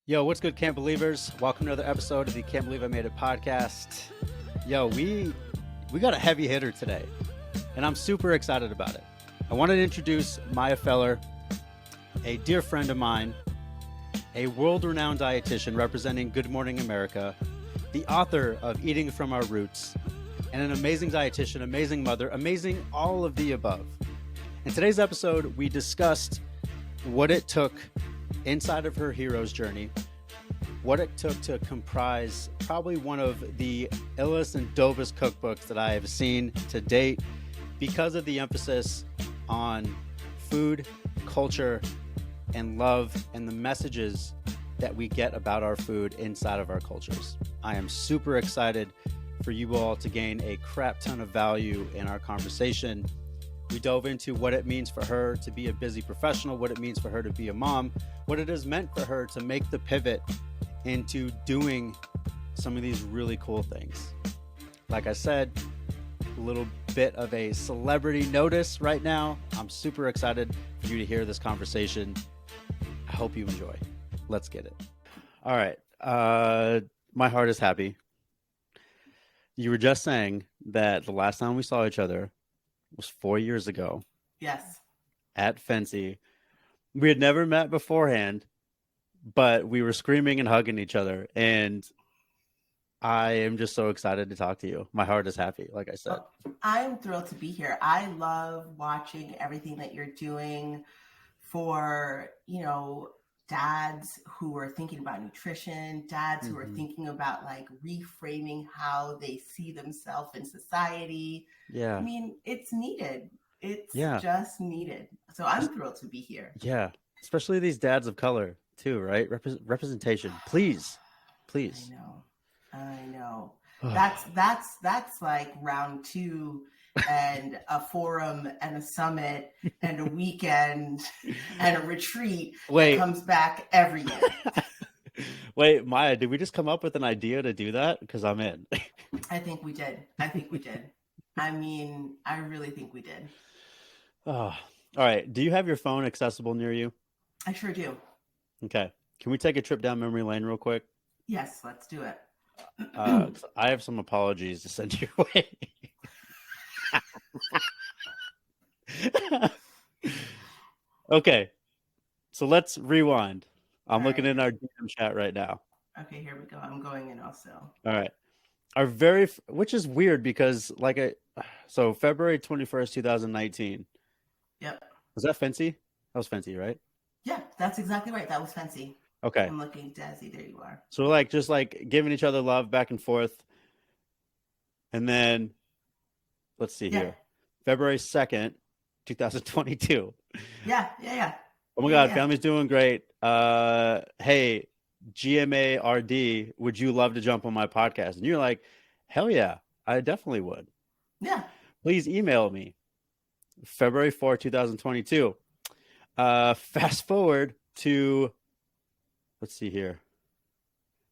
Yo, what's good, Can't Believers? Welcome to another episode of the Can't Believe I Made It podcast. Yo, we got a heavy hitter today, and I'm super excited about it. I wanted to introduce Maya Feller, a dear friend of mine, a world-renowned dietitian representing Good Morning America, the author of Eating from Our Roots, and an amazing dietitian, amazing mother, amazing all of the above. In today's episode, we discussed what it took inside of her hero's journey, what it took to comprise probably one of the illest and dopest cookbooks that I have seen to date because of the emphasis on food, culture, and love, and the messages that we get about our food inside of our cultures. I am super excited for you all to gain a crap ton of value in our conversation. We dove into what it means for her to be a busy professional, what it means for her to be a mom, what it has meant for her to make the pivot into doing some of these really cool things. Like I said, a little bit of a celebrity notice right now. I'm super excited for you to hear this conversation. I hope you enjoy. Let's get it. All right. My heart is happy. You were just saying that the last time we saw each other was 4 years ago. Yes. At Fancy. We had never met beforehand, but we were screaming and hugging each other. And I am just so excited to talk to you. My heart is happy, like I said. I'm thrilled to be here. I love watching everything that you're doing for, dads who are thinking about nutrition, dads who are thinking about like reframing how they see themselves in society. Yeah. I mean, it's needed. It's just needed. So I'm thrilled to be here. Yeah. Especially these dads of color too, right? Representation. Please. I know. That's like round two and a forum and a summit and a weekend and a retreat that comes back every year. Wait, Maya, did we just come up with an idea to do that? Because I'm in. I think we did. I mean, I really think we did. Oh, all right. Do you have your phone accessible near you? I sure do. Okay. Can we take a trip down memory lane real quick? Yes, let's do it. I have some apologies to send your way. Okay, so let's rewind. I'm looking in our DM chat right now. Okay, here we go. I'm going in also. All right. Which is weird because so February 21st, 2019. Yep. Was that Fancy? That was Fancy, right? Yeah, that's exactly right. That was Fancy. Okay. I'm looking, Dazzy. There you are. So we're just giving each other love back and forth. And then, let's see here. February 2nd, 2022. Yeah. Oh my God, family's doing great. Hey, GMARD, would you love to jump on my podcast? And you're like, hell yeah, I definitely would. Yeah. Please email me. February 4th, 2022. Fast forward to, let's see here.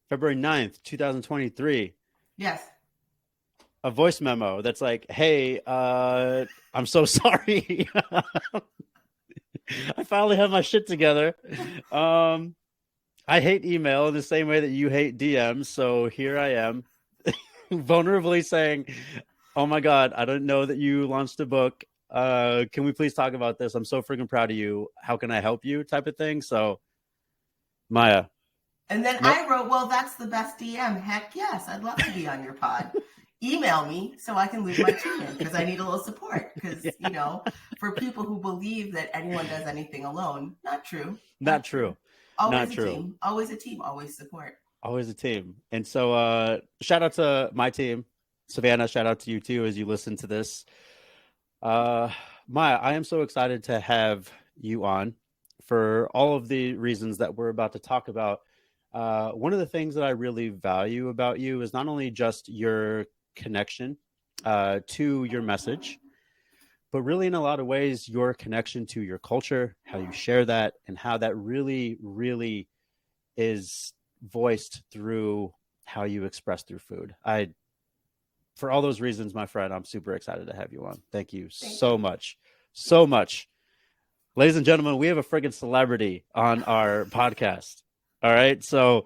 February 9th, 2023. Yes. A voice memo that's like, hey, I'm so sorry. I finally have my shit together. I hate email in the same way that you hate DMs. So here I am vulnerably saying, oh my God, I didn't know that you launched a book. Can we please talk about this? I'm so freaking proud of you. How can I help you? Type of thing. So Maya. And then I wrote, well, that's the best DM. Heck yes. I'd love to be on your pod. Email me so I can lose my team because I need a little support. Because, for people who believe that anyone does anything alone, not true. Not true. Always a team. Always a team. Always support. Always a team. And so shout out to my team. Savannah, shout out to you too as you listen to this. Maya, I am so excited to have you on for all of the reasons that we're about to talk about. One of the things that I really value about you is not only just your connection to your message, but really in a lot of ways, your connection to your culture, how you share that, and how that really, really is voiced through how you express through food. For all those reasons, my friend, I'm super excited to have you on. Thank you so much. So much. Ladies and gentlemen, we have a friggin' celebrity on our podcast. All right. So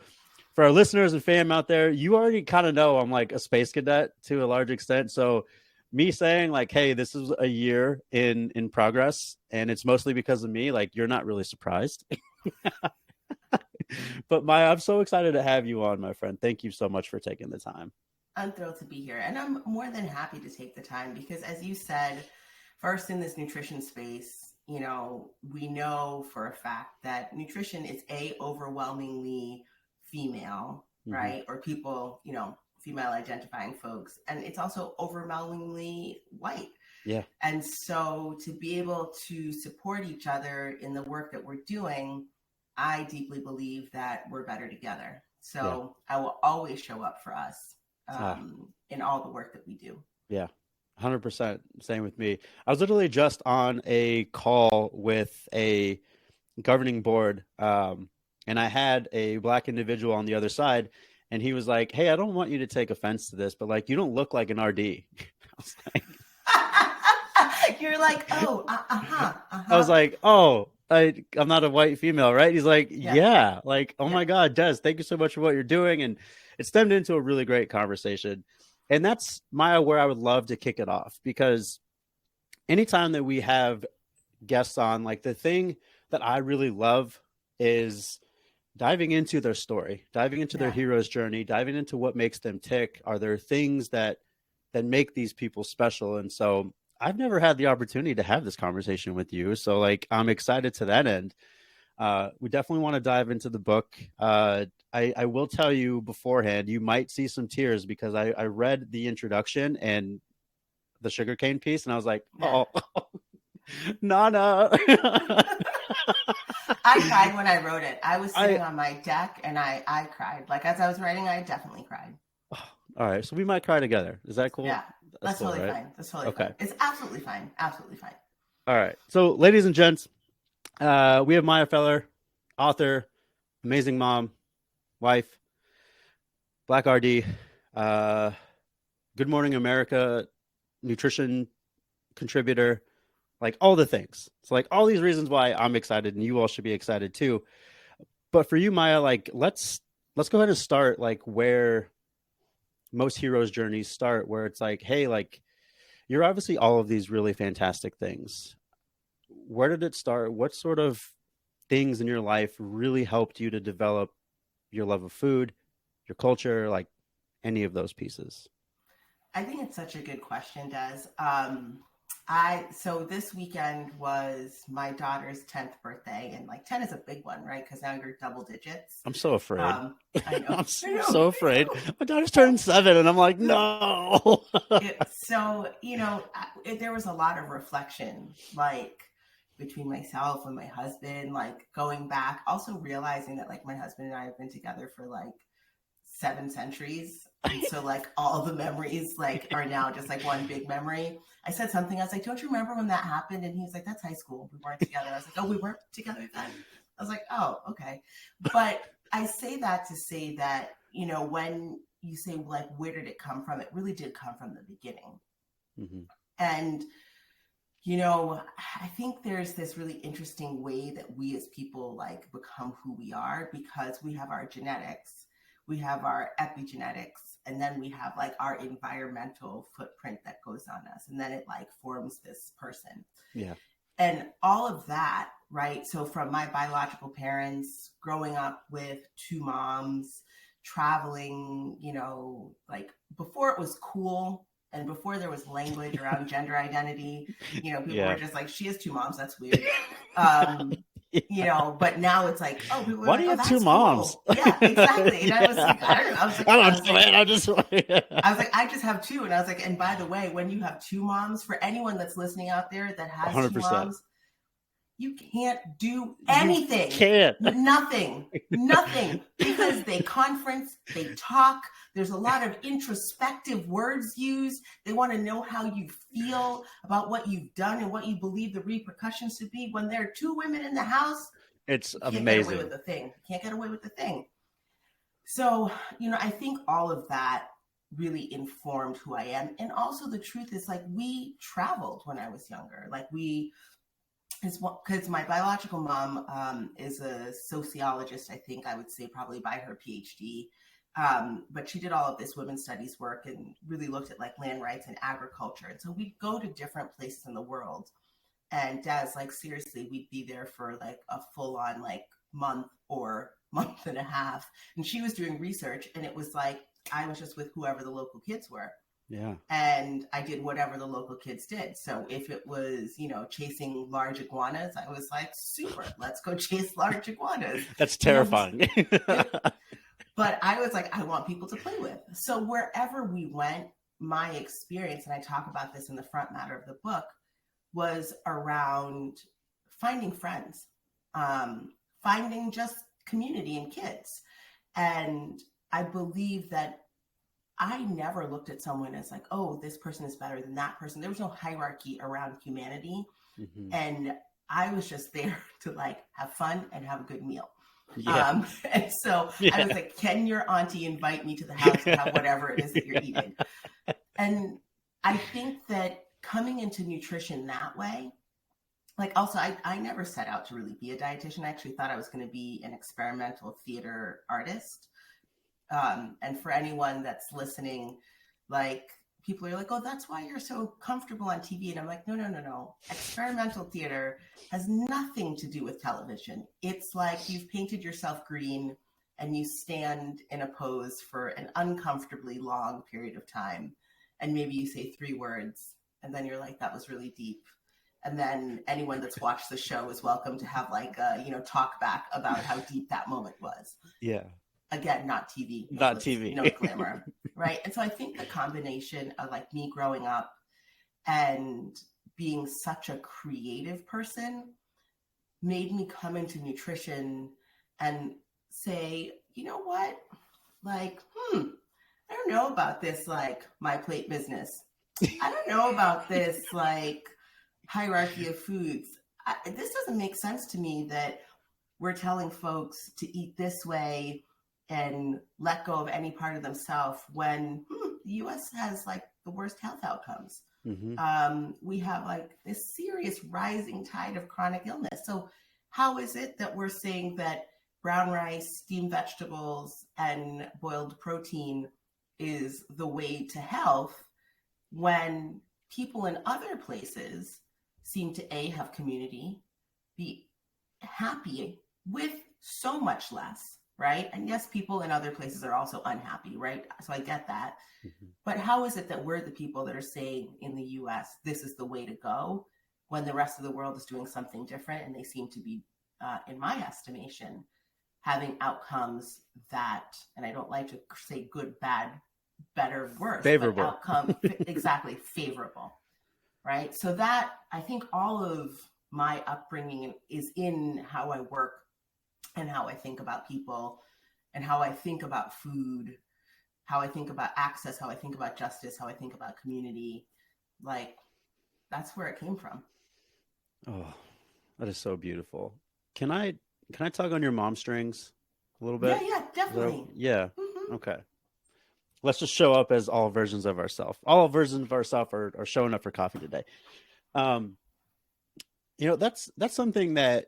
for our listeners and fam out there, you already kind of know I'm like a space cadet to a large extent. So me saying like, hey, this is a year in progress, and it's mostly because of me, like you're not really surprised. But Maya, I'm so excited to have you on, my friend. Thank you so much for taking the time. I'm thrilled to be here. And I'm more than happy to take the time because, as you said, first in this nutrition space, we know for a fact that nutrition is overwhelmingly female, Mm-hmm. right? Or people, female identifying folks. And it's also overwhelmingly white. Yeah. And so to be able to support each other in the work that we're doing, I deeply believe that we're better together. Yeah. So I will always show up for us Ah, in all the work that we do. yeah. 100% same with me. I was literally just on a call with a governing board, and I had a black individual on the other side, and he was like, "Hey, I don't want you to take offense to this, but like, you don't look like an RD." I was like, You're like, oh, I was like, "Oh, I'm not a white female, right?" He's like, Yeah. "Yeah." Like, "Oh Yeah. my God, Des, thank you so much for what you're doing," and it stemmed into a really great conversation. And that's Maya, where I would love to kick it off because anytime that we have guests on, like the thing that I really love is diving into their story, diving into their Yeah. hero's journey, diving into what makes them tick. Are there things that make these people special? And so I've never had the opportunity to have this conversation with you. So like I'm excited to that end. We definitely want to dive into the book. I will tell you beforehand, you might see some tears because I read the introduction and the sugarcane piece, and I was like, Yeah. oh, Nana. I cried when I wrote it. I was sitting I on my deck and I cried. Like as I was writing, I definitely cried. all right, so we might cry together. Is that cool? Yeah. That's That's cool, totally right? fine. That's totally Okay. fine. It's absolutely fine. Absolutely fine. All right. So, ladies and gents, we have Maya Feller, author, amazing mom, wife, Black RD, uh, Good Morning America, nutrition contributor, like all the things. So, like all these reasons why I'm excited, and you all should be excited too. But for you, Maya, like let's go ahead and start like where most heroes' journeys start, where it's like, hey, like you're obviously all of these really fantastic things. Where did it start? What sort of things in your life really helped you to develop your love of food, your culture, like any of those pieces? I think it's such a good question, Des. So this weekend was my daughter's 10th birthday, and like 10 is a big one, right? Because now you're double digits. I'm so afraid. I know. I'm I know. so afraid. My daughter's turning 7, and I'm like, no. There was a lot of reflection, like between myself and my husband, like going back, also realizing that like my husband and I have been together for like 7 centuries. And so like all the memories like are now just like one big memory. I said something, I was like, don't you remember when that happened? And he was like, that's high school. We weren't together. I was like, oh, we weren't together then? I was like, oh, okay. But I say that to say that, when you say like, where did it come from? It really did come from the beginning. Mm-hmm. And, I think there's this really interesting way that we as people like become who we are because we have our genetics, we have our epigenetics, and then we have like our environmental footprint that goes on us. And then it like forms this person. Yeah. And all of that, right? So from my biological parents, growing up with two moms, traveling, like before it was cool and before there was language around gender identity, people Yeah. were just like, she has two moms, that's weird. Yeah. But now it's like, oh, people Why are do like, you oh, have two that's moms? cool. Yeah, exactly. And I was like, I don't know. I don't know, man. I was like, I just have two. And I was like, and by the way, when you have two moms, for anyone that's listening out there that has 100%. two moms, you can't do anything. You can't. Nothing. Because they conference, they talk. There's a lot of introspective words used. They want to know how you feel about what you've done and what you believe the repercussions should be. When there are two women in the house, It's you can't amazing. get away with the thing. You can't get away with the thing. So, I think all of that really informed who I am. And also the truth is like we traveled when I was younger. Like we is because my biological mom is a sociologist, I think I would say probably by her PhD. But she did all of this women's studies work and really looked at like land rights and agriculture. And so we'd go to different places in the world. And Dad's like, seriously, we'd be there for like a full on like month or month and a half. And she was doing research, and it was like, I was just with whoever the local kids were. Yeah. And I did whatever the local kids did. So if it was, chasing large iguanas, I was like, super, let's go chase large iguanas. That's terrifying. Yep. But I was like, I want people to play with. So wherever we went, my experience, and I talk about this in the front matter of the book, was around finding friends, finding just community and kids. And I believe that I never looked at someone as like, oh, this person is better than that person. There was no hierarchy around humanity. Mm-hmm. And I was just there to like have fun and have a good meal. Yeah. And so I was like, can your auntie invite me to the house to have whatever it is that you're eating? And I think that coming into nutrition that way, like also I never set out to really be a dietitian. I actually thought I was going to be an experimental theater artist. And for anyone that's listening, like people are like, oh, that's why you're so comfortable on TV. And I'm like, no. Experimental theater has nothing to do with television. It's like you've painted yourself green and you stand in a pose for an uncomfortably long period of time. And maybe you say 3 words and then you're like, that was really deep. And then anyone that's watched the show is welcome to have like a, talk back about how deep that moment was. Yeah. Again, not TV. Not TV. No glamour. Right. And so I think the combination of like me growing up and being such a creative person made me come into nutrition and say, you know what? Like, I don't know about this, like my plate business. I don't know about this, like hierarchy of foods. This doesn't make sense to me that we're telling folks to eat this way and let go of any part of themselves when the U.S. has like the worst health outcomes. Mm-hmm. We have like this serious rising tide of chronic illness. So how is it that we're saying that brown rice, steamed vegetables, and boiled protein is the way to health when people in other places seem to A, have community, be happy with so much less? Right. And yes, people in other places are also unhappy. Right. So I get that. Mm-hmm. But how is it that we're the people that are saying in the US, this is the way to go when the rest of the world is doing something different? And they seem to be, in my estimation, having outcomes that, and I don't like to say good, bad, better, worse, favorable. But outcome, exactly, favorable. Right. So that I think all of my upbringing is in how I work and how I think about people and how I think about food, how I think about access, how I think about justice, how I think about community. Like, that's where it came from. Oh, that is so beautiful. Can I tug on your mom strings a little bit? Yeah, definitely. Yeah. Mm-hmm. Okay. Let's just show up as all versions of ourselves. All versions of ourselves are showing up for coffee today. That's something that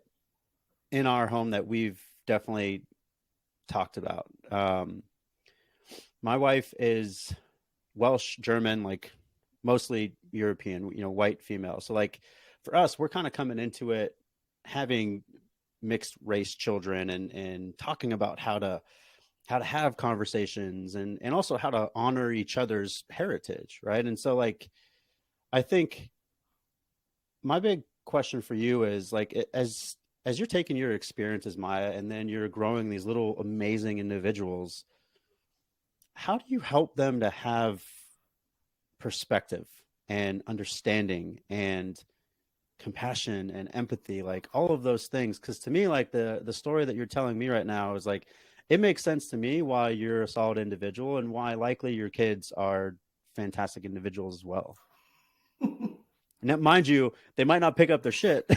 in our home that we've definitely talked about. My wife is Welsh, German, like mostly European, white female. So like for us, we're kind of coming into it having mixed race children and talking about how to have conversations and also how to honor each other's heritage. Right. And so like, I think my big question for you is like, as you're taking your experience as Maya, and then you're growing these little amazing individuals, how do you help them to have perspective and understanding and compassion and empathy, like all of those things? Because to me, like the story that you're telling me right now is like, it makes sense to me why you're a solid individual and why likely your kids are fantastic individuals as well. Now, mind you, they might not pick up their shit,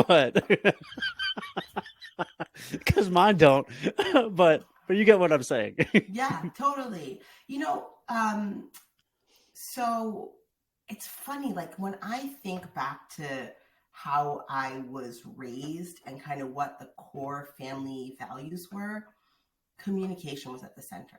but because mine don't. But you get what I'm saying. Yeah, totally. So it's funny, like when I think back to how I was raised and kind of what the core family values were, communication was at the center.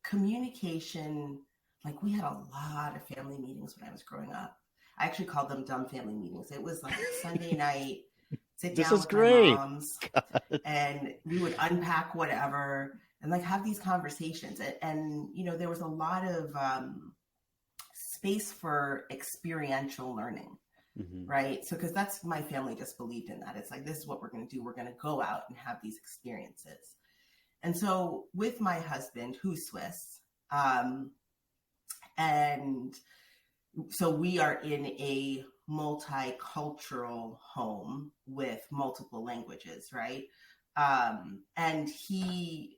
Communication, like we had a lot of family meetings when I was growing up. I actually called them dumb family meetings. It was like Sunday night, sit This down is with my great. moms, and we would unpack whatever and like have these conversations. And you know, there was a lot of space for experiential learning, right? So, because that's my family just believed in that. It's like, this is what we're going to do. We're going to go out and have these experiences. And so with my husband, who's Swiss, and so we are in a multicultural home with multiple languages, right? And he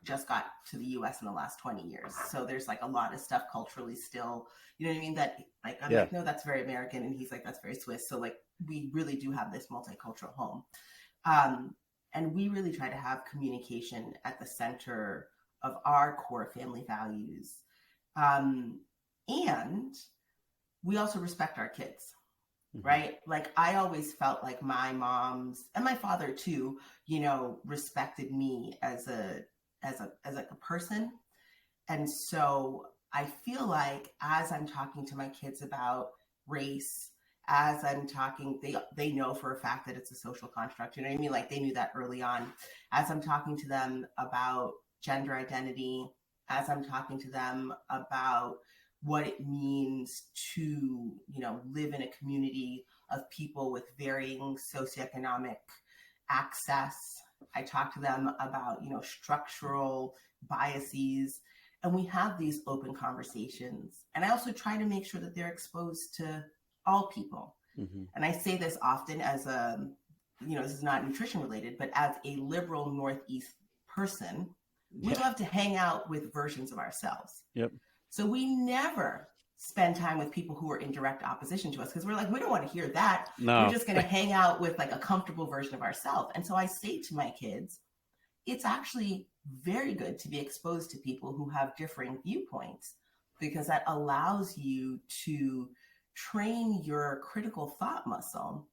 just got to the US in the last 20 years. So there's like a lot of stuff culturally still, you know what I mean? That like, I'm like, no, that's very American. And he's like, that's very Swiss. So like, we really do have this multicultural home. And we really try to have communication at the center of our core family values. And we also respect our kids, right? Like I always felt like my mom's and my father too, you know, respected me as a person. And so I feel like as I'm talking to my kids about race, as I'm talking, they know for a fact that it's a social construct. You know what I mean? Like they knew that early on. As I'm talking to them about gender identity, as I'm talking to them about what it means to, you know, live in a community of people with varying socioeconomic access. I talk to them about, you know, structural biases, and we have these open conversations. And I also try to make sure that they're exposed to all people. And I say this often as a, you know, this is not nutrition related, but as a liberal Northeast person, we love to hang out with versions of ourselves. So we never spend time with people who are in direct opposition to us because we're like, we don't want to hear that. We're just going to hang out with like a comfortable version of ourselves. And so I say to my kids, it's actually very good to be exposed to people who have differing viewpoints because that allows you to train your critical thought muscle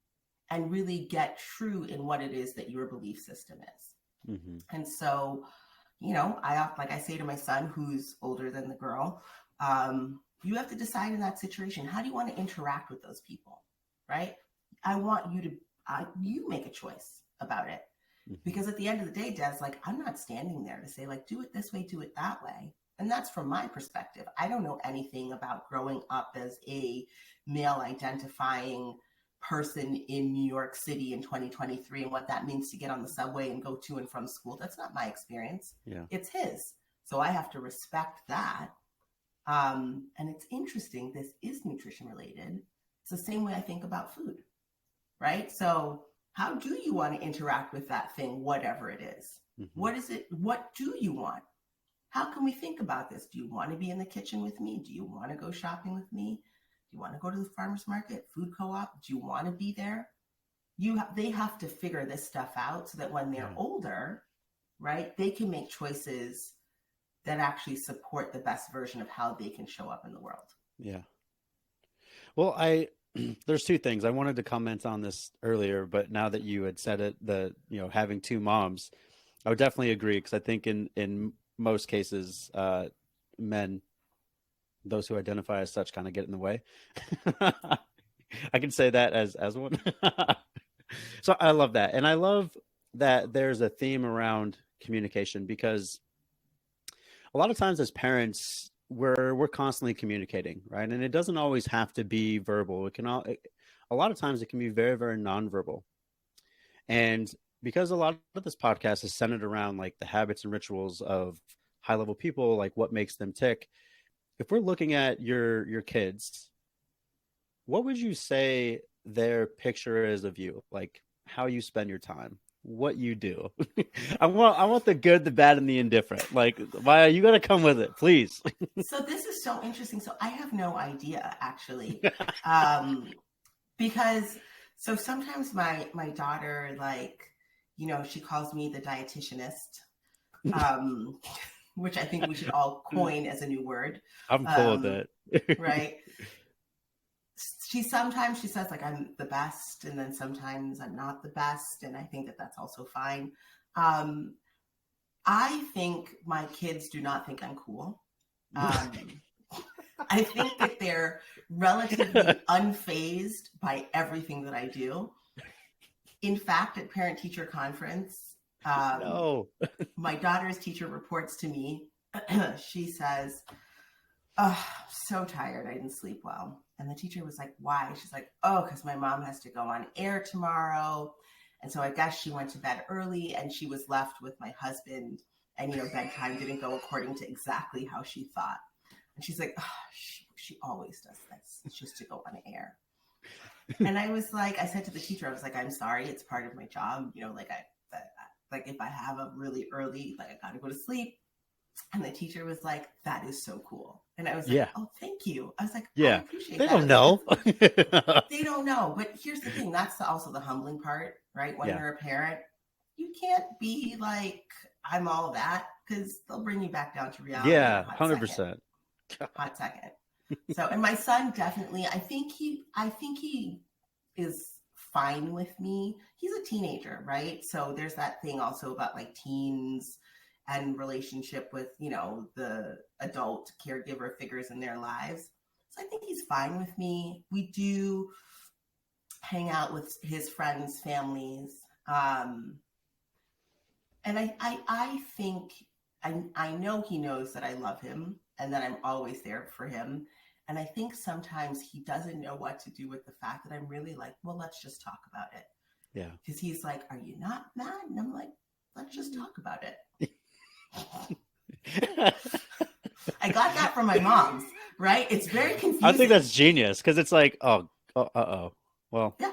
and really get true in what it is that your belief system is. And so, you know, like I say to my son, who's older than the girl, you have to decide in that situation, how do you want to interact with those people, right? I want you to, you make a choice about it. Because at the end of the day, Des, like, I'm not standing there to say, like, do it this way, do it that way. And that's from my perspective. I don't know anything about growing up as a male identifying person in New York City in 2023 and what that means to get on the subway and go to and from school. That's not my experience. It's his. So I have to respect that. And it's interesting. This is nutrition related. It's the same way I think about food, right? So how do you want to interact with that thing, whatever it is? What is it? What do you want? How can we think about this? Do you want to be in the kitchen with me? Do you want to go shopping with me? Do you want to go to the farmer's market, food co-op? Do you want to be there? They have to figure this stuff out so that when they're older, right, they can make choices that actually support the best version of how they can show up in the world. Well, there's two things. I wanted to comment on this earlier, but now that you had said it, you know, having two moms, I would definitely agree because I think in most cases, men, those who identify as such, kind of get in the way. I can say that as one. So I love that, and I love that there's a theme around communication because a lot of times as parents, we're constantly communicating, right? And it doesn't always have to be verbal. A lot of times it can be very, very nonverbal. And because a lot of this podcast is centered around like the habits and rituals of high level people, like what makes them tick. If we're looking at your kids, what would you say their picture is of you? Like how you spend your time, what you do. I want the good, the bad, and the indifferent. Like, Maya, you got to come with it, please. So this is so interesting. So I have no idea actually, because so sometimes my daughter, like, you know, she calls me the dietitianist, which I think we should all coin as a new word. I'm cool with that. Right. sometimes she says like I'm the best, and then sometimes I'm not the best, and I think that that's also fine. I think my kids do not think I'm cool. I think that they're relatively unfazed by everything that I do. In fact, at parent-teacher conference, No. my daughter's teacher reports to me. She says, "Oh, so tired. I didn't sleep well." And the teacher was like, "Why?" She's like, "Oh, because my mom has to go on air tomorrow. And so I guess she went to bed early and she was left with my husband. And, bedtime didn't go according to exactly how she thought." And she's like, "Oh, she always does this just to go on air." And I said to the teacher, I was like, "I'm sorry. It's part of my job. Like if I have a really early, like I got to go to sleep." And the teacher was like, "That is so cool." And I was like, Yeah. "Oh, thank you." I was like, "I Yeah. appreciate They that." don't know. They don't know. But here's the thing. That's also the humbling part, right? When Yeah. you're a parent, you can't be like, "I'm all that," because they'll bring you back down to reality. Yeah. In a 100%. hot second. So, and my son definitely, I think he is fine with me. He's a teenager, right? So there's that thing also about like teens and relationship with, the adult caregiver figures in their lives. So I think he's fine with me. We do hang out with his friends' families. And I think, I know he knows that I love him and that I'm always there for him. And I think sometimes he doesn't know what to do with the fact that I'm really like, "Well, let's just talk about it." Yeah. Because he's like, "Are you not mad?" And I'm like, "Let's just talk about it." I got that from my mom's, right? It's very confusing. I think that's genius because it's like, oh, well, yeah.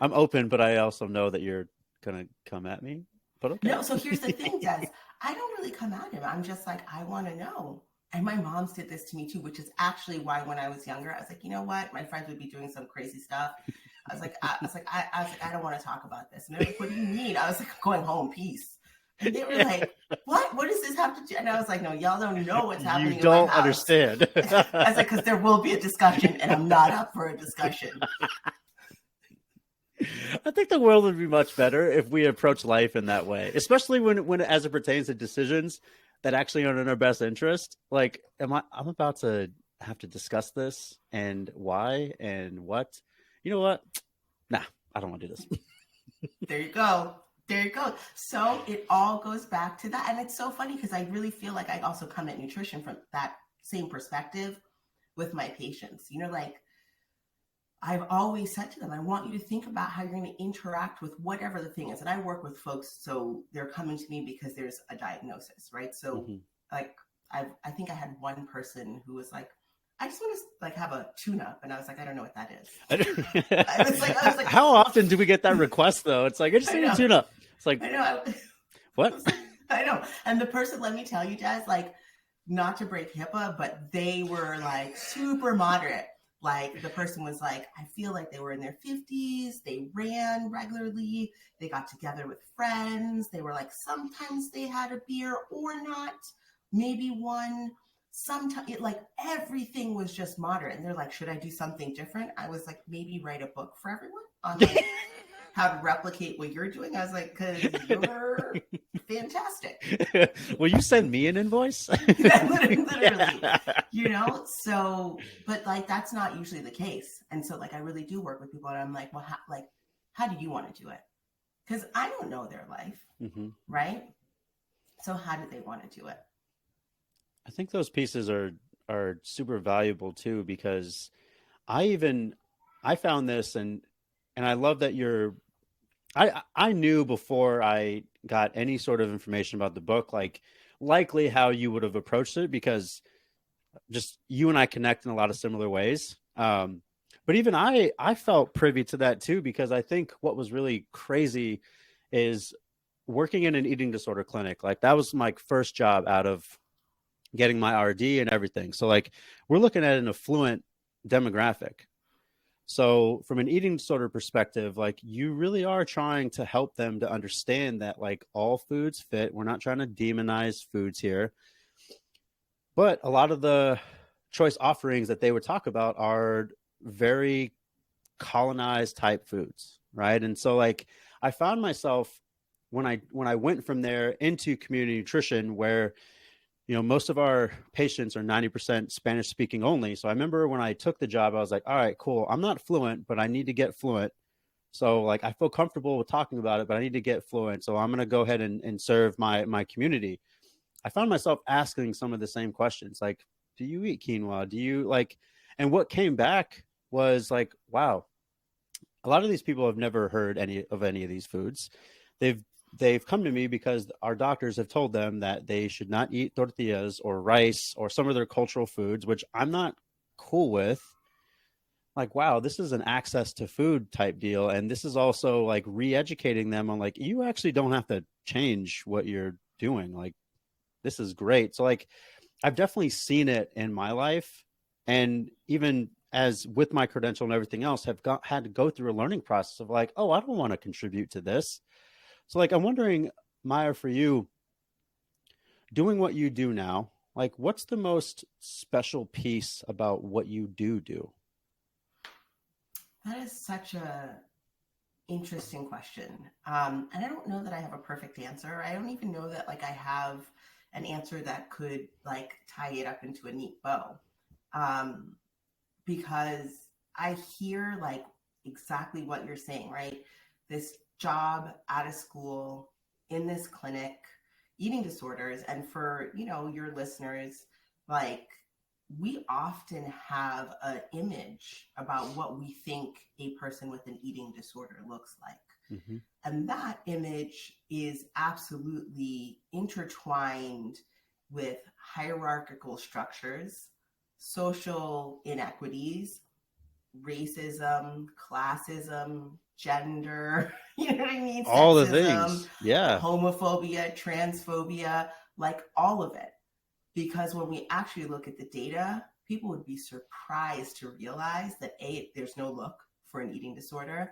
I'm open, but I also know that you're going to come at me. But okay. No, so here's the thing, Des. I don't really come at him. I'm just like, I want to know. And my mom's did this to me too, which is actually why when I was younger, I was like, you know what? My friends would be doing some crazy stuff. I was like, I don't want to talk about this. And they're like, "What do you mean?" I was like, "Going home, peace." And they were like, "What? What does this have to do?" And I was like, "No, y'all don't know what's happening." You don't in my house. understand. I was like, "Because there will be a discussion, and I'm not up for a discussion." I think the world would be much better if we approach life in that way, especially when as it pertains to decisions that actually are in our best interest. Like, I'm about to have to discuss this and why and what. You know what? Nah, I don't want to do this. There you go. There you go. So it all goes back to that. And it's so funny because I really feel like I also come at nutrition from that same perspective with my patients. Like I've always said to them, I want you to think about how you're going to interact with whatever the thing is. And I work with folks, so they're coming to me because there's a diagnosis, right? So like I think I had one person who was like, "I just want to like have a tune-up," and I was like, "I don't know what that is." I was like, how often do we get that request though? It's like, I just need a tune-up. It's like, I know. What? I know. And the person, let me tell you, Jazz, like, not to break HIPAA, but they were like super moderate. Like the person was like, I feel like they were in their 50s. They ran regularly. They got together with friends. They were like, sometimes they had a beer or not, maybe one. Sometimes like everything was just moderate. And they're like, should I do something different? I was like, maybe write a book for everyone on like how to replicate what you're doing. I was like, because you're fantastic. Will you send me an invoice? Literally, so, but like, that's not usually the case. And so like, I really do work with people and I'm like, well, how do you want to do it? Because I don't know their life, right? So how do they want to do it? I think those pieces are super valuable too, because I found this and I love that I knew before I got any sort of information about the book, like likely how you would have approached it, because just you and I connect in a lot of similar ways. But even I felt privy to that too, because I think what was really crazy is working in an eating disorder clinic. Like that was my first job out of getting my RD and everything. So like we're looking at an affluent demographic. So from an eating disorder perspective, like you really are trying to help them to understand that like all foods fit. We're not trying to demonize foods here. But a lot of the choice offerings that they would talk about are very colonized type foods, right? And so like I found myself when I went from there into community nutrition where most of our patients are 90% Spanish speaking only. So I remember when I took the job, I was like, all right, cool. I'm not fluent, but I need to get fluent. So like I feel comfortable with talking about it, but I need to get fluent. So I'm going to go ahead and serve my community. I found myself asking some of the same questions like, do you eat quinoa? Do you like, and what came back was like, wow, a lot of these people have never heard any of these foods. They've they've come to me because our doctors have told them that they should not eat tortillas or rice or some of their cultural foods, which I'm not cool with. Like, wow, this is an access to food type deal. And this is also like re-educating them on like, you actually don't have to change what you're doing. Like, this is great. So like I've definitely seen it in my life, and even as with my credential and everything else, had to go through a learning process of like, oh, I don't want to contribute to this. So like I'm wondering, Maya, for you, doing what you do now, like what's the most special piece about what you do? That is such a interesting question. And I don't know that I have a perfect answer. I don't even know that like I have an answer that could like tie it up into a neat bow. Um, because I hear like exactly what you're saying, right? This job out of school in this clinic, eating disorders, and for your listeners, like we often have an image about what we think a person with an eating disorder looks like. Mm-hmm. And that image is absolutely intertwined with hierarchical structures, social inequities, racism, classism, gender, you know what I mean? All the Sexism, things. Yeah. homophobia, transphobia, like all of it. Because when we actually look at the data, people would be surprised to realize that A, there's no look for an eating disorder,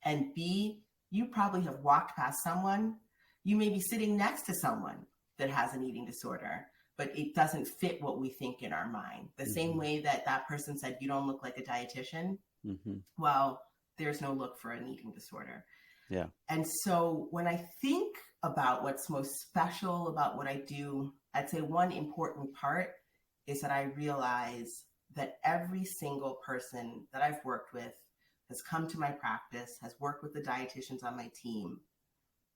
and B, you probably have walked past someone, you may be sitting next to someone that has an eating disorder, but it doesn't fit what we think in our mind. The same Mm-hmm. way that that person said, you don't look like a dietitian. Mm-hmm. Well, there's no look for an eating disorder. Yeah. And so when I think about what's most special about what I do, I'd say one important part is that I realize that every single person that I've worked with has come to my practice, has worked with the dietitians on my team,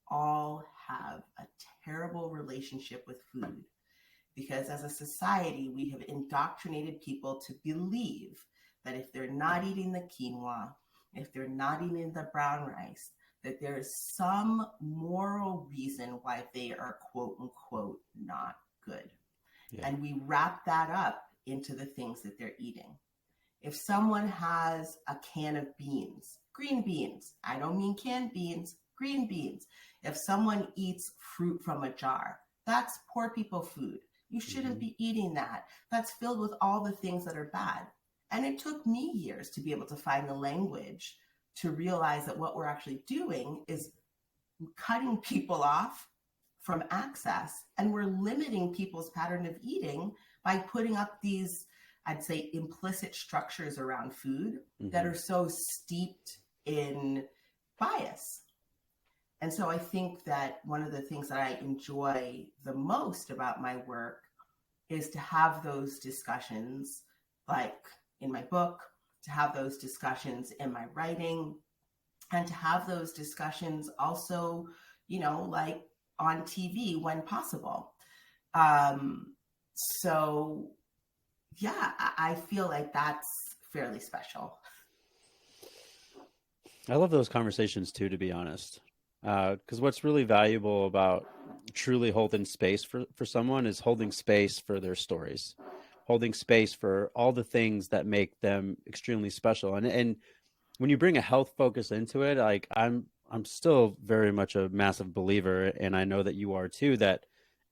all have a terrible relationship with food. Because as a society, we have indoctrinated people to believe that if they're not eating the quinoa, if they're not eating the brown rice, that there is some moral reason why they are quote unquote not good. Yeah. And we wrap that up into the things that they're eating. If someone has a can of beans, green beans, I don't mean canned beans, green beans. If someone eats fruit from a jar, that's poor people food. You shouldn't Mm-hmm. be eating that. That's filled with all the things that are bad. And it took me years to be able to find the language to realize that what we're actually doing is cutting people off from access, and we're limiting people's pattern of eating by putting up these, I'd say, implicit structures around food that Mm-hmm. are so steeped in bias. And so I think that one of the things that I enjoy the most about my work is to have those discussions, like in my book, to have those discussions in my writing, and to have those discussions also, like on TV when possible. So, yeah, I feel like that's fairly special. I love those conversations too, to be honest. Because what's really valuable about truly holding space for someone is holding space for their stories, holding space for all the things that make them extremely special. And when you bring a health focus into it, like I'm still very much a massive believer, and I know that you are too, that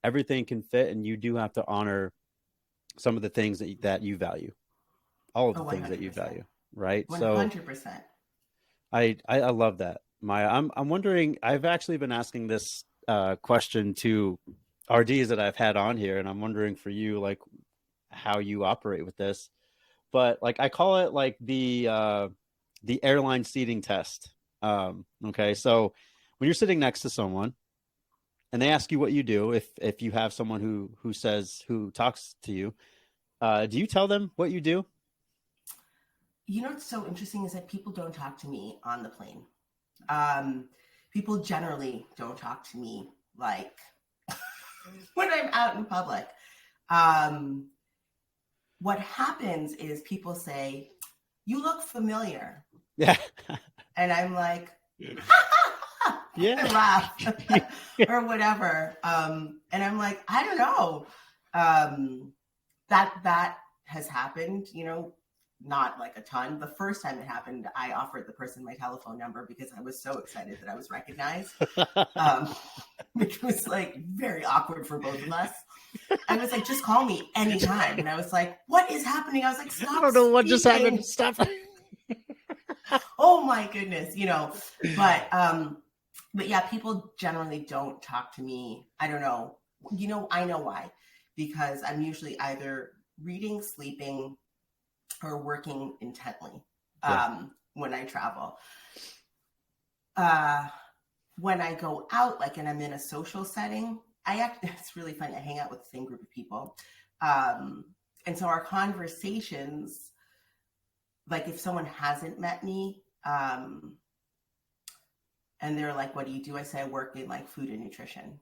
everything can fit, and you do have to honor some of the things that you value, all of Oh, the things that you 100%. value, right? So 100%. I love that, Maya. I'm wondering. I've actually been asking this question to RDs that I've had on here, and I'm wondering for you, like how you operate with this. but like I call it like the airline seating test. Okay, so when you're sitting next to someone and they ask you what you do, if you have someone who talks to you, do you tell them what you do? You know what's so interesting is that people don't talk to me on the plane. Um, People generally don't talk to me like when I'm out in public. Um, what happens is people say, "You look familiar," Yeah, and I'm like, yeah, I laugh or whatever. And I'm like, I don't know. Um, that has happened, not like a ton. The first time it happened, I offered the person my telephone number because I was so excited that I was recognized, um, which was like very awkward for both of us. I was like, just call me anytime. And I was like, what is happening? I was like, I stop don't know what just happened. speaking. Stop. Oh my goodness, but yeah, people generally don't talk to me. I don't know. I know why. Because I'm usually either reading, sleeping, or working intently Yeah, when I travel. Uh, when I go out, like, and I'm in a social setting, it's really funny. I hang out with the same group of people. Um, and so our conversations, like if someone hasn't met me, and they're like, what do you do? I say I work in like food and nutrition.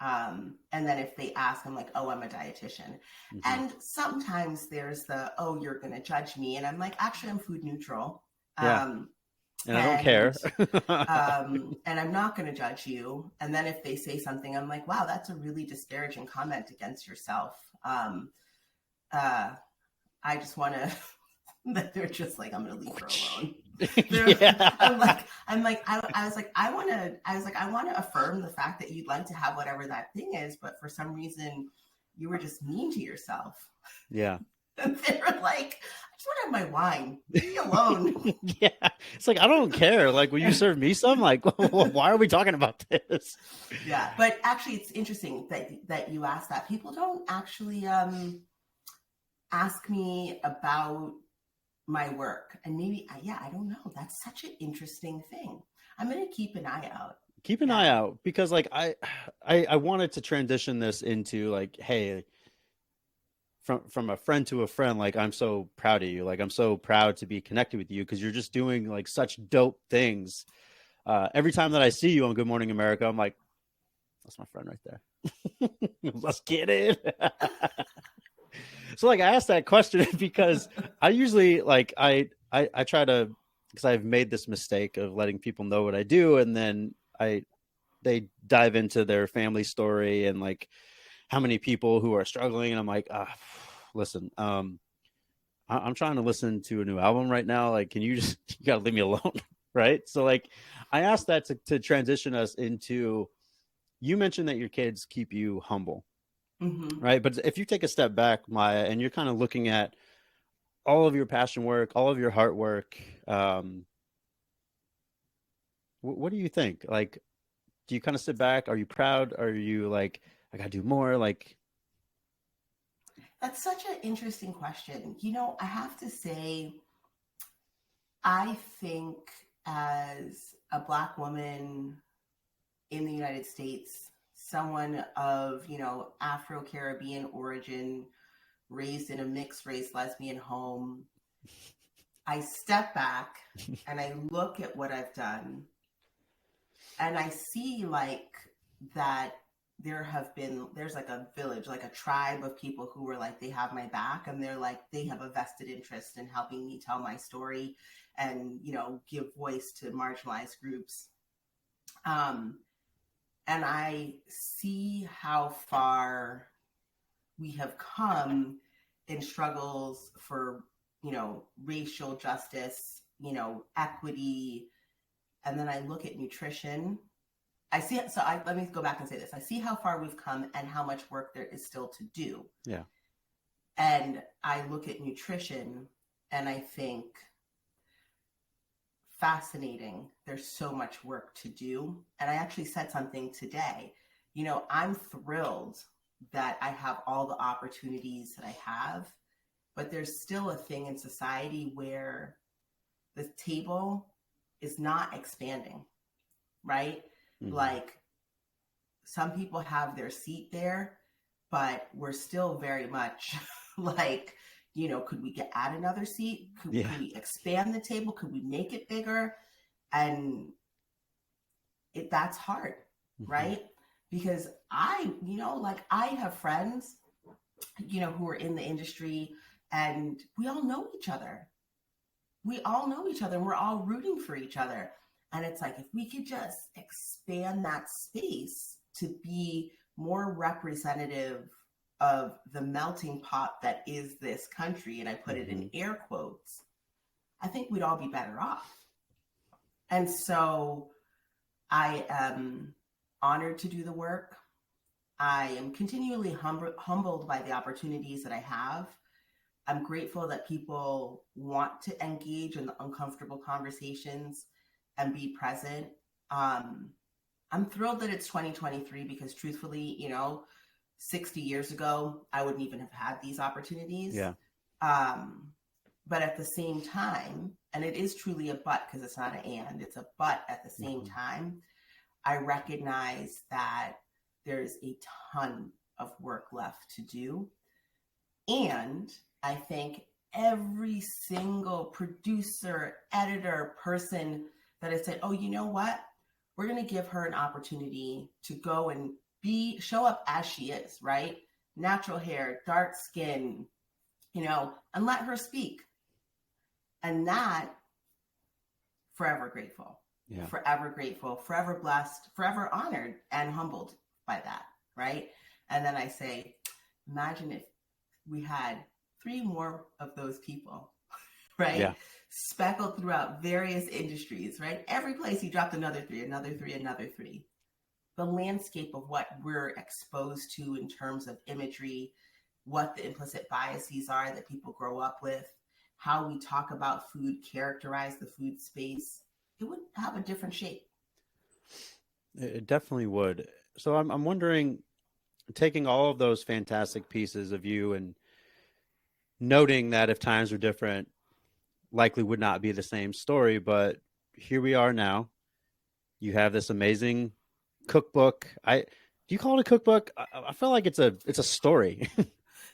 And then if they ask, I'm like, oh, I'm a dietitian. hmm And sometimes there's oh, you're going to judge me. And I'm like, actually, I'm food neutral. yeah, Um, and I don't and care. and I'm not going to judge you. And then if they say something, I'm like, wow, that's a really disparaging comment against yourself. Uh, I just want to, that they're just like, I'm going to leave her alone. Yeah, I was like, I want to affirm the fact that you'd like to have whatever that thing is, but for some reason you were just mean to yourself. yeah. And they were like, I just want to have my wine. Leave me alone. Yeah, it's like I don't care. Like, will you serve me some? Like, why are we talking about this? Yeah, but actually, it's interesting that you asked that. People don't actually ask me about my work, and maybe I don't know. That's such an interesting thing. I'm gonna keep an eye out. Keep an eye Yeah. out because, like, I wanted to transition this into like, hey, from a friend to a friend. Like, I'm so proud of you. Like, I'm so proud to be connected with you because you're just doing like such dope things. Every time that I see you on Good Morning America, I'm like, that's my friend right there. Let's get it. So like I asked that question because I usually like I try to, because I've made this mistake of letting people know what I do, and then I they dive into their family story and like how many people who are struggling, and I'm like, listen, I'm trying to listen to a new album right now. Like, can you just you gotta leave me alone, right? So like I asked that to transition us into, you mentioned that your kids keep you humble, Mm-hmm. right? But if you take a step back, Maya, and you're kind of looking at all of your passion work, all of your heart work, what do you think? Like, do you kind of sit back? Are you proud? Are you like, I gotta do more? Like, That's such an interesting question. I have to say, I think as a Black woman in the United States, someone of, Afro-Caribbean origin, raised in a mixed race lesbian home, I step back and I look at what I've done and I see like that there's like a village, like a tribe of people who were like, they have my back and they're like, they have a vested interest in helping me tell my story and, give voice to marginalized groups. Um, and I see how far we have come in struggles for, racial justice, equity. And then I look at nutrition. Let me go back and say this. I see how far we've come and how much work there is still to do. yeah, And I look at nutrition and I think, fascinating. There's so much work to do. And I actually said something today. I'm thrilled that I have all the opportunities that I have. but there's still a thing in society where the table is not expanding, right? Mm-hmm. Like some people have their seat there, but we're still very much like, could we add another seat? Yeah. Could we expand the table? Could we make it bigger? And that's hard, Mm-hmm. right? Because I have friends, who are in the industry, and we all know each other. We all know each other and we're all rooting for each other. And it's like, if we could just expand that space to be more representative of the melting pot that is this country, and I put it in air quotes, I think we'd all be better off. And so I am honored to do the work. I am continually humbled by the opportunities that I have. I'm grateful that people want to engage in the uncomfortable conversations and be present. I'm thrilled that it's 2023 because truthfully, 60 years ago, I wouldn't even have had these opportunities. Yeah. But at the same time, and it is truly a but because it's not an and, it's a but at the same time, I recognize that there's a ton of work left to do. And I thank every single producer, editor, person that has said, oh, you know what? We're going to give her an opportunity to go and show up as she is, right? Natural hair, dark skin, and let her speak. And that, forever grateful. Yeah. Forever grateful, forever blessed, forever honored and humbled by that, right? And then I say, imagine if we had 3 more of those people, right? Yeah. Speckled throughout various industries, right? Every place you dropped another 3, another 3, another 3. The landscape of what we're exposed to in terms of imagery, what the implicit biases are that people grow up with, how we talk about food, characterize the food space, it would have a different shape. It definitely would. So I'm wondering, taking all of those fantastic pieces of you and noting that if times were different, likely would not be the same story, but here we are now. You have this amazing cookbook. Do you call it a cookbook? I feel like it's a story.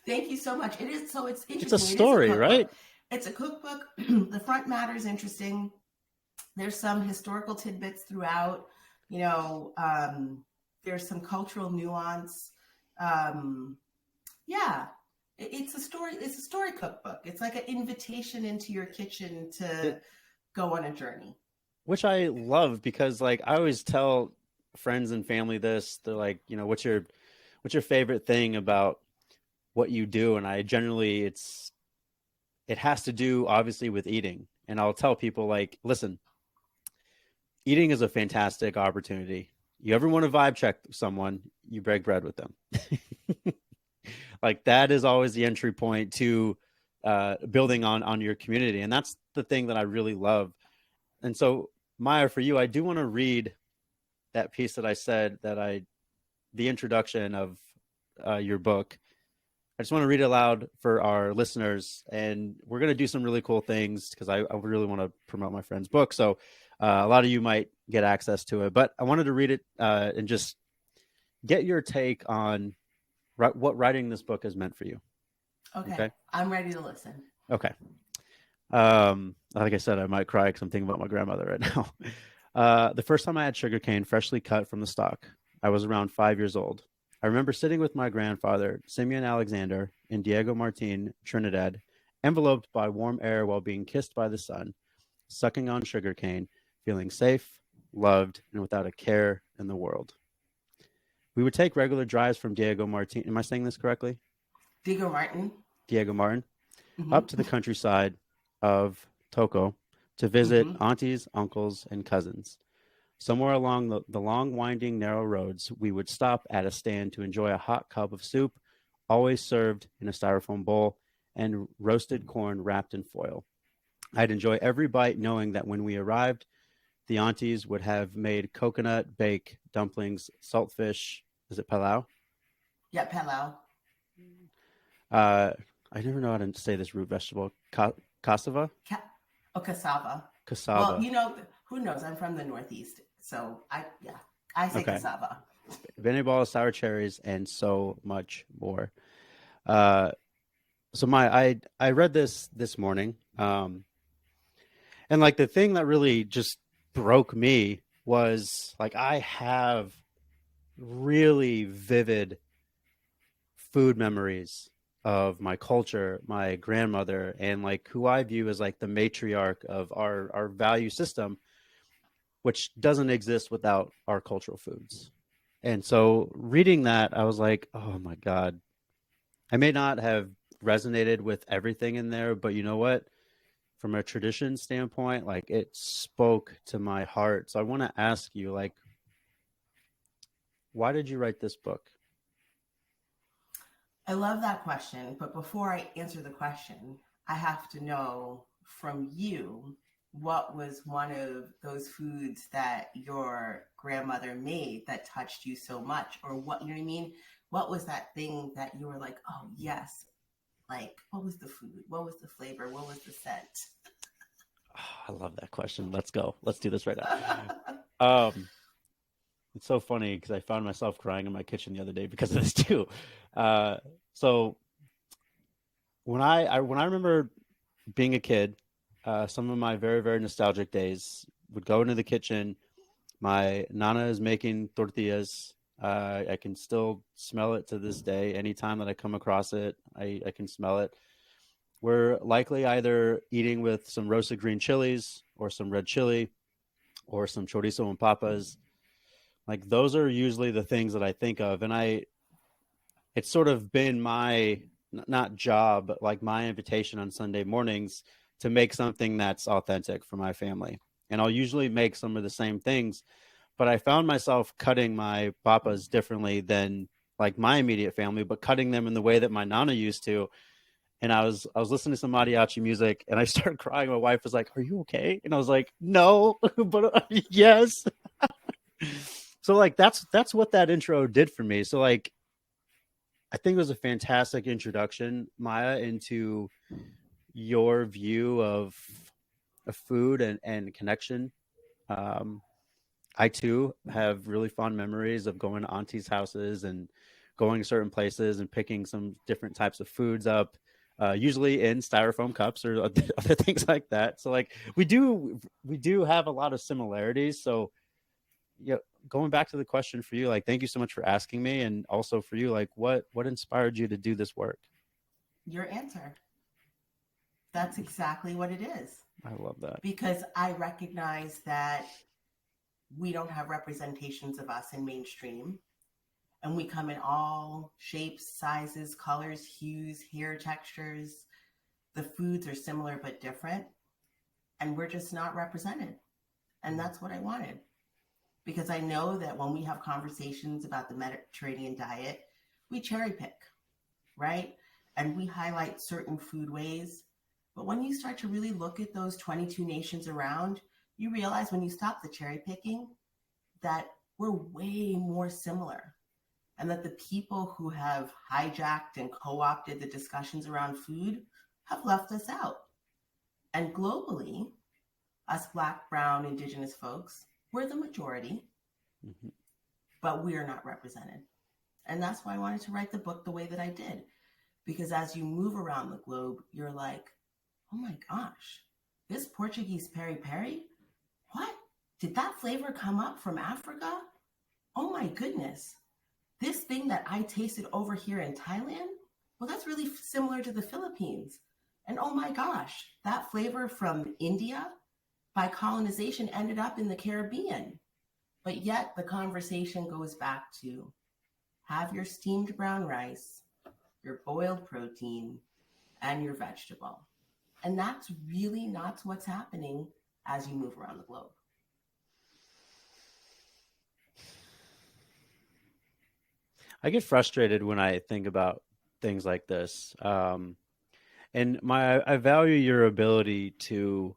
Thank you so much. It is, so it's interesting. It's a story, right? It's a cookbook. The front matter is interesting. There's some historical tidbits throughout. There's some cultural nuance. Yeah, it's a story. It's a story cookbook. It's like an invitation into your kitchen to go on a journey. Which I love because, like, I always tell friends and family this. They're like, what's your favorite thing about what you do? And I generally, it has to do obviously with eating. And I'll tell people, like, listen, eating is a fantastic opportunity. You ever want to vibe check someone, you break bread with them. Like, that is always the entry point to building on your community. And that's the thing that I really love. And so, Maya, for you, I do want to read that piece that I said the introduction of your book. I just want to read it aloud for our listeners, and we're going to do some really cool things because I really want to promote my friend's book. So a lot of you might get access to it, but I wanted to read it and just get your take on what writing this book has meant for you. Okay. I'm ready to listen. Okay. Like I said, I might cry because I'm thinking about my grandmother right now. The first time I had sugarcane freshly cut from the stalk, I was around 5 years old. I remember sitting with my grandfather, Simeon Alexander, in Diego Martin, Trinidad, enveloped by warm air while being kissed by the sun, sucking on sugarcane, feeling safe, loved, and without a care in the world. We would take regular drives from Diego Martin. Am I saying this correctly? Diego Martin. Up to the countryside of Toco to visit aunties, uncles, and cousins. Somewhere along the long, winding, narrow roads, we would stop at a stand to enjoy a hot cup of soup, always served in a styrofoam bowl, and roasted corn wrapped in foil. I'd enjoy every bite knowing that when we arrived, the aunties would have made coconut, bake, dumplings, saltfish. Is it pilau? Yeah, pilau. I never know how to say this root vegetable. Cassava? Ca- oh, cassava. Well, Cassava. who knows? I'm from the Northeast, so yeah, I say Okay. cassava. Bene ball, sour cherries, and so much more. Uh, so I read this morning, and like the thing that really just broke me was like I have really vivid food memories of my culture, my grandmother, and like who I view as like the matriarch of our value system, which doesn't exist without our cultural foods. And so reading that, I was like, oh my God, I may not have resonated with everything in there, but you know what? From a tradition standpoint, like it spoke to my heart. So I want to ask you, like, why did you write this book? I love that question, but before I answer the question, I have to know from you what was one of those foods that your grandmother made that touched you so much, or what, you know what I mean? What was that thing that you were like, oh, yes, like what was the food? What was the flavor? What was the scent? Oh, I love that question. Let's go. Let's do this right now. It's so funny because I found myself crying in my kitchen the other day because of this too. Uh, so when I remember being a kid, some of my very very nostalgic days would go into the kitchen. My nana is making tortillas. I can still smell it to this day. Anytime that I come across it, I can smell it. We're likely either eating with some roasted green chilies or some red chili or some chorizo and papas. Like those are usually the things that I think of, and I it's sort of been my not job, but like my invitation on Sunday mornings to make something that's authentic for my family. And I'll usually make some of the same things, but I found myself cutting my papas differently than like my immediate family, but cutting them in the way that my nana used to. And I was listening to some mariachi music and I started crying. My wife was like, "Are you okay?" And I was like, "No," but yes. So like that's what that intro did for me. So like I think it was a fantastic introduction, Maya, into your view of food and connection. Um, I too have really fond memories of going to aunties' houses and going to certain places and picking some different types of foods up, usually in styrofoam cups or other things like that. So like we do have a lot of similarities. So yeah, going back to the question for you, like thank you so much for asking me, and also for you, like what inspired you to do this work? Your answer. That's exactly what it is. I love that. Because I recognize that we don't have representations of us in mainstream, and we come in all shapes, sizes, colors, hues, hair textures. The foods are similar but different, and we're just not represented. And that's what I wanted, because I know that when we have conversations about the Mediterranean diet, we cherry pick, right? And we highlight certain food ways. But when you start to really look at those 22 nations around, you realize when you stop the cherry picking that we're way more similar, and that the people who have hijacked and co opted the discussions around food have left us out. And globally, us Black, Brown, Indigenous folks, we're the majority, Mm-hmm. but we are not represented. And that's why I wanted to write the book the way that I did. Because as you move around the globe, you're like, oh my gosh, this Portuguese peri peri, what? Did that flavor come up from Africa? Oh my goodness. This thing that I tasted over here in Thailand, well, that's really similar to the Philippines. And oh my gosh, that flavor from India by colonization ended up in the Caribbean. But yet the conversation goes back to have your steamed brown rice, your boiled protein, and your vegetable. And that's really not what's happening as you move around the globe. I get frustrated when I think about things like this. And I value your ability to,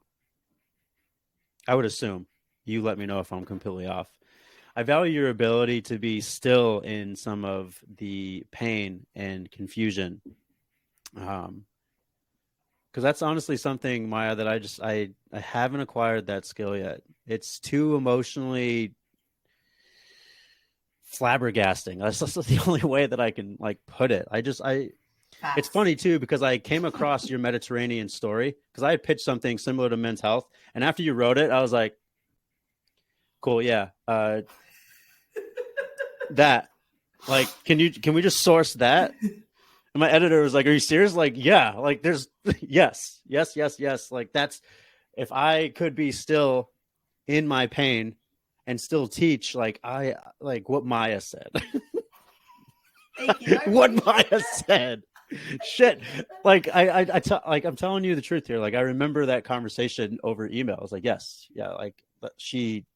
I would assume, you let me know if I'm completely off. I value your ability to be still in some of the pain and confusion Because that's honestly something, Maya, that I haven't acquired that skill yet. It's too emotionally flabbergasting. That's just the only way that I can like put it. It's Facts. funny too because I came across your Mediterranean story because I had pitched something similar to Men's Health, and after you wrote it, I was like, cool, yeah, that like, can we just source that? And my editor was like, are you serious? Like, yeah, like there's yes, yes, yes, yes. Like that's if I could be still in my pain and still teach like I like what Maya said. Thank you. I What appreciate Maya that. said. Shit. Like like I'm telling you the truth here. Like I remember that conversation over email. I was like, yes, yeah, like she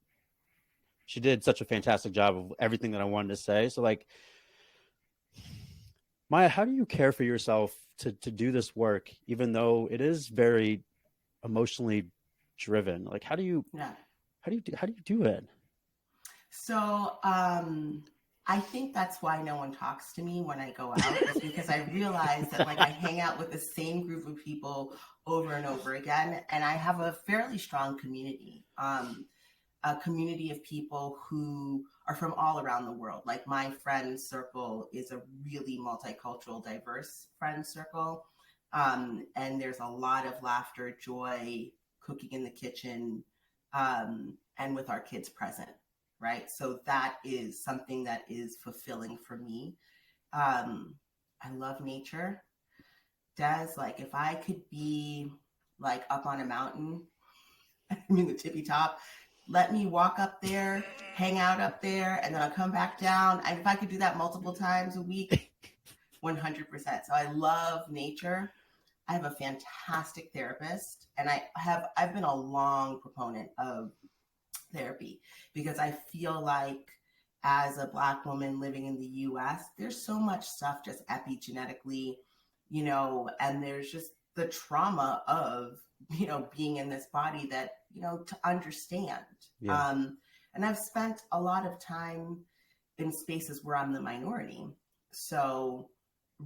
did such a fantastic job of everything that I wanted to say. So like Maya, how do you care for yourself to do this work, even though it is very emotionally driven? Like Yeah. how do you do it? So I think that's why no one talks to me when I go out, is because I realize that like I hang out with the same group of people over and over again, and I have a fairly strong community. A community of people who are from all around the world. Like my friend circle is a really multicultural, diverse friend circle. And there's a lot of laughter, joy, cooking in the kitchen, and with our kids present, right? So that is something that is fulfilling for me. I love nature. Des, like if I could be like up on a mountain, I mean the tippy top, let me walk up there, hang out up there, and then I'll come back down. And if I could do that multiple times a week, 100%. So I love nature. I have a fantastic therapist, and I've been a long proponent of therapy because I feel like as a Black woman living in the US, there's so much stuff just epigenetically, and there's just the trauma of, being in this body that, to understand. Yeah. And I've spent a lot of time in spaces where I'm the minority. So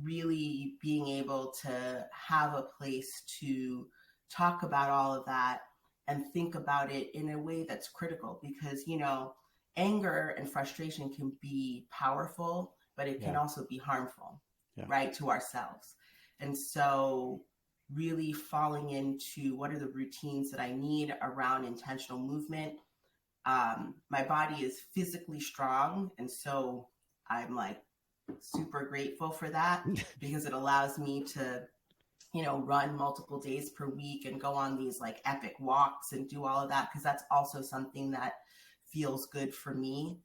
really being able to have a place to talk about all of that and think about it in a way that's critical because, anger and frustration can be powerful, but it can Yeah. also be harmful, Yeah. right, to ourselves. And so really falling into what are the routines that I need around intentional movement. My body is physically strong. And so I'm like super grateful for that because it allows me to, run multiple days per week and go on these like epic walks and do all of that because that's also something that feels good for me.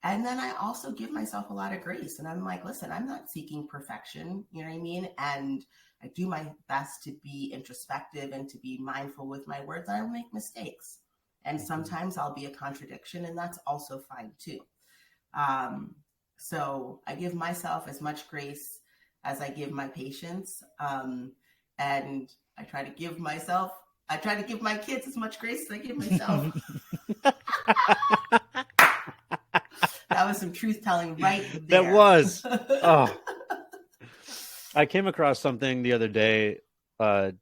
And then I also give myself a lot of grace. And I'm like, listen, I'm not seeking perfection. You know what I mean? And I do my best to be introspective and to be mindful with my words. I will make mistakes. And sometimes I'll be a contradiction, and that's also fine too. So I give myself as much grace as I give my patients. And I try to give my kids as much grace as I give myself. That was some truth telling right there. That was. Oh. I came across something the other day. I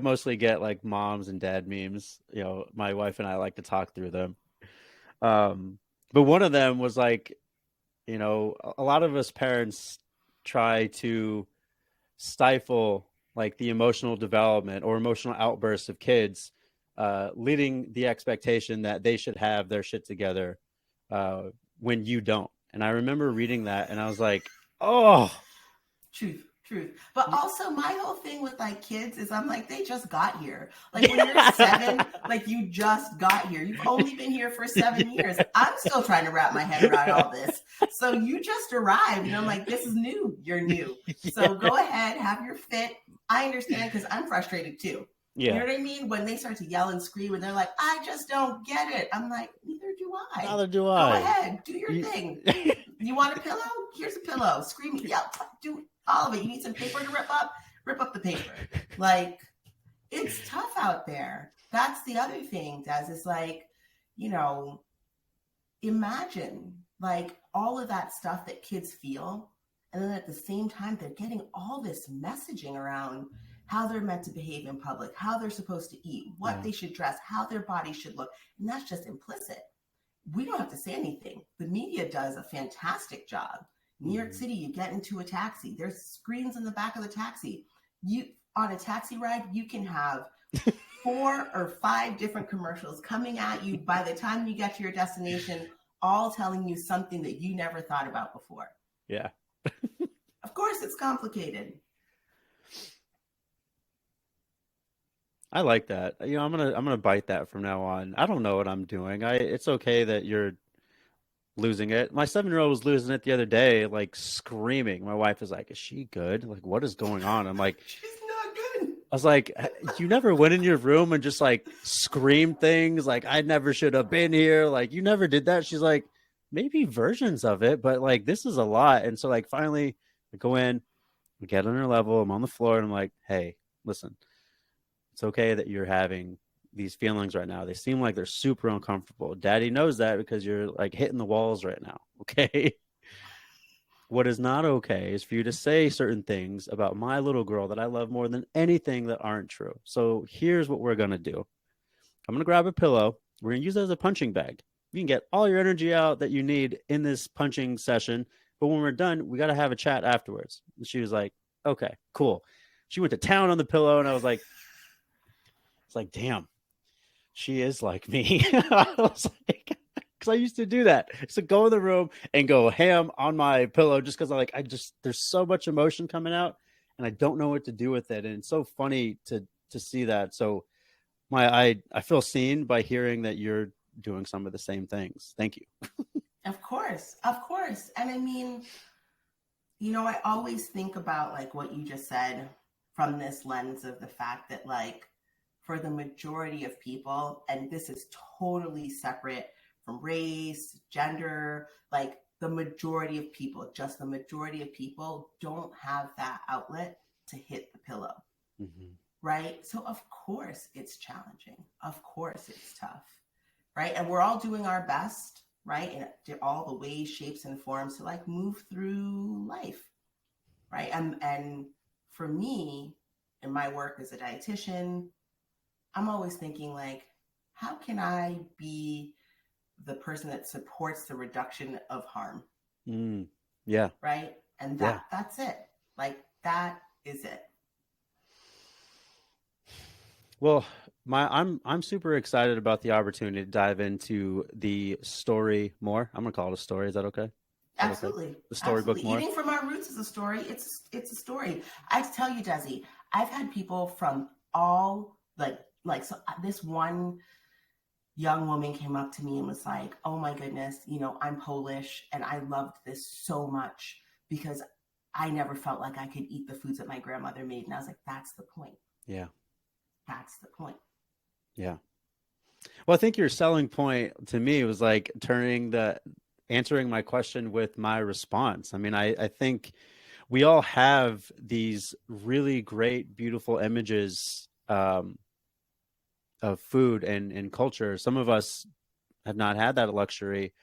mostly get like moms and dad memes. My wife and I like to talk through them. But one of them was like, a lot of us parents try to stifle like the emotional development or emotional outbursts of kids, leading the expectation that they should have their shit together when you don't. And I remember reading that and I was like, oh, truth. But also my whole thing with like kids is I'm like, they just got here. Like when you're 7, like you just got here. You've only been here for 7 years. I'm still trying to wrap my head around all this. So you just arrived and I'm like, this is new. You're new. So go ahead, have your fit. I understand because I'm frustrated too. Yeah. You know what I mean? When they start to yell and scream and they're like, I just don't get it. I'm like, neither do I. Go ahead, do your thing. You want a pillow? Here's a pillow. Scream, yell, do all of it. You need some paper to rip up the paper. Like, it's tough out there. That's the other thing, Des, is like, imagine like all of that stuff that kids feel And then at the same time, they're getting all this messaging around how they're meant to behave in public, how they're supposed to eat, what they should dress, how their body should look. And that's just implicit. We don't have to say anything. The media does a fantastic job. New York City, you get into a taxi. There's screens in the back of the taxi. You on a taxi ride, you can have 4 or 5 different commercials coming at you by the time you get to your destination, all telling you something that you never thought about before. Yeah. Of course, it's complicated. I like that. You know, I'm gonna bite that from now on. I don't know what I'm doing. It's okay that you're losing it. My 7-year-old was losing it the other day, like screaming. My wife is like, "Is she good? Like, what is going on?" I'm like, she's not good. I was like, "You never went in your room and just like screamed things like I never should have been here. Like, you never did that." She's like, "Maybe versions of it, but like this is a lot." And so like finally, I go in, we get on her level. I'm on the floor, and I'm like, "Hey, listen. It's okay that you're having these feelings right now. They seem like they're super uncomfortable. Daddy knows that because you're like hitting the walls right now. Okay. What is not okay is for you to say certain things about my little girl that I love more than anything that aren't true. So here's what we're going to do. I'm going to grab a pillow. We're going to use it as a punching bag. You can get all your energy out that you need in this punching session. But when we're done, we got to have a chat afterwards." And she was like, "Okay, cool." She went to town on the pillow, and I was like, damn, she is like me. I was like, because I used to do that. So go in the room and go ham on my pillow just because there's so much emotion coming out and I don't know what to do with it. And it's so funny to see that. So I feel seen by hearing that you're doing some of the same things. Thank you. Of course. And I mean, you know, I always think about like what you just said from this lens of the fact that like, for the majority of people, and this is totally separate from race, gender, like the majority of people, just the majority of people don't have that outlet to hit the pillow, right? So of course it's challenging. Of course it's tough, right? And we're all doing our best, right? In all the ways, shapes, and forms to like move through life, right? And for me, in my work as a dietitian, I'm always thinking like, how can I be the person that supports the reduction of harm? Yeah. Right. And that's it. Like, that is it. Well, I'm super excited about the opportunity to dive into the story more. I'm gonna call it a story. Is that okay? Absolutely. Okay? The storybook more. Eating from our roots is a story. It's a story. I tell you, Desi, I've had people from all so this one young woman came up to me and was like, "Oh my goodness, you know, I'm Polish and I loved this so much because I never felt like I could eat the foods that my grandmother made." And I was like, that's the point. Yeah. That's the point. Yeah. Well, I think your selling point to me was like answering my question with my response. I mean, I think we all have these really great, beautiful images of food and culture. Some of us have not had that luxury.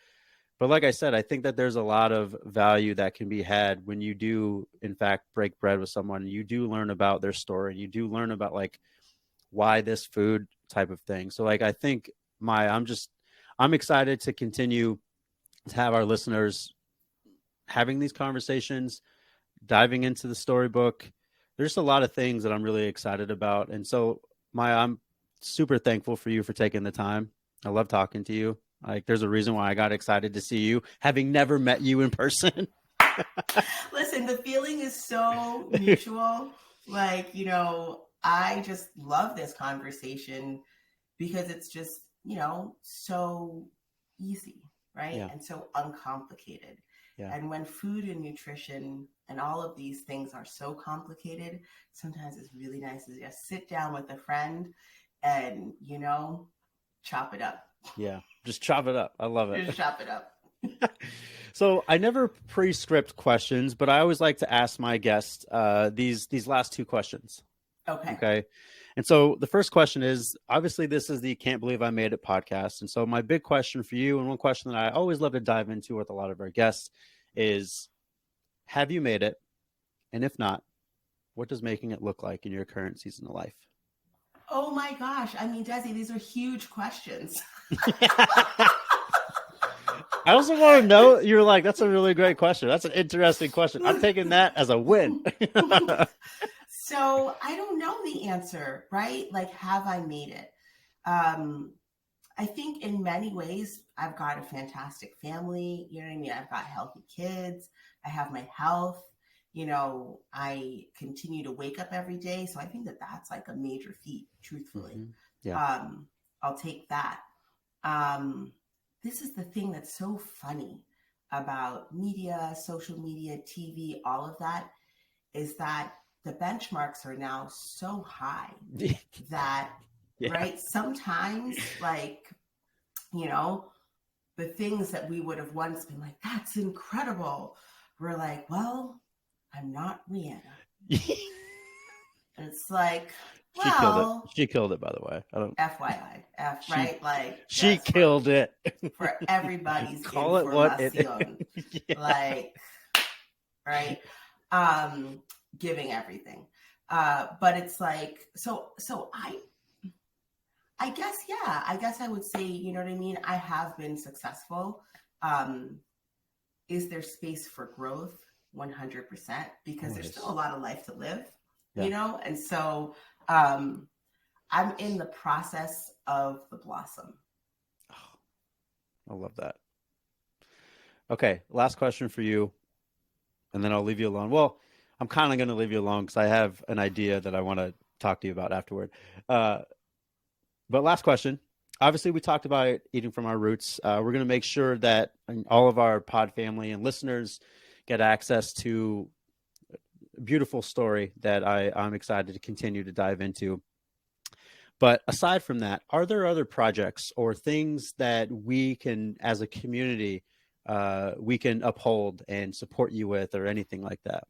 But like I said, I think that there's a lot of value that can be had when you do, in fact, break bread with someone. You do learn about their story. You do learn about like why this food type of thing. So like, I think I'm excited to continue to have our listeners having these conversations, diving into the storybook. There's a lot of things that I'm really excited about. And so I'm super thankful for you for taking the time. I love talking to you. Like, there's a reason why I got excited to see you, having never met you in person. Listen, the feeling is so mutual. Like, you know, I just love this conversation because it's just, you know, so easy, right? Yeah. And so uncomplicated. Yeah. And when food and nutrition and all of these things are so complicated, sometimes it's really nice to just sit down with a friend and, you know, chop it up. Yeah. Just chop it up. I love it. Just chop it up. So I never pre-script questions, but I always like to ask my guests these last 2 questions. Okay. And so the first question is, obviously this is the Can't Believe I Made It podcast. And so my big question for you, and one question that I always love to dive into with a lot of our guests, is Have you made it? And if not, what does making it look like in your current season of life? Oh my gosh. I mean, Desi, these are huge questions. I also want to know, you're like, that's a really great question. That's an interesting question. I'm taking that as a win. So I don't know the answer, right? Like, have I made it? Um, I think in many ways, I've got a fantastic family. You know what I mean? I've got healthy kids. I have my health. You know, I continue to wake up every day. So I think that that's like a major feat, truthfully. Yeah. I'll take that. Um, this is the thing that's so funny about media, social media, TV, all of that, is that the benchmarks are now so high that, Yeah. right, sometimes, like, you know, the things that we would have once been like, that's incredible, we're like, well, I'm not Rihanna. And it's like, She killed it. well, She killed it, by the way. I don't. FYI, She right? Like, she just for killed it. everybody's Call it what it information, is. Yeah. like, right? Giving everything. But it's like, so I guess, yeah, I guess I would say, you know what I mean? I have been successful. Is there space for growth? 100%, because there's still a lot of life to live, Yeah. you know? And so I'm in the process of the blossom. I love that. Okay, last question for you, and then I'll leave you alone. Well, I'm kind of going to leave you alone because I have an idea that I want to talk to you about afterward. Uh, but last question. Obviously, we talked about eating from our roots. We're going to make sure that all of our pod family and listeners get access to a beautiful story that I'm excited to continue to dive into. But aside from that, are there other projects or things that we can, as a community, we can uphold and support you with, or anything like that?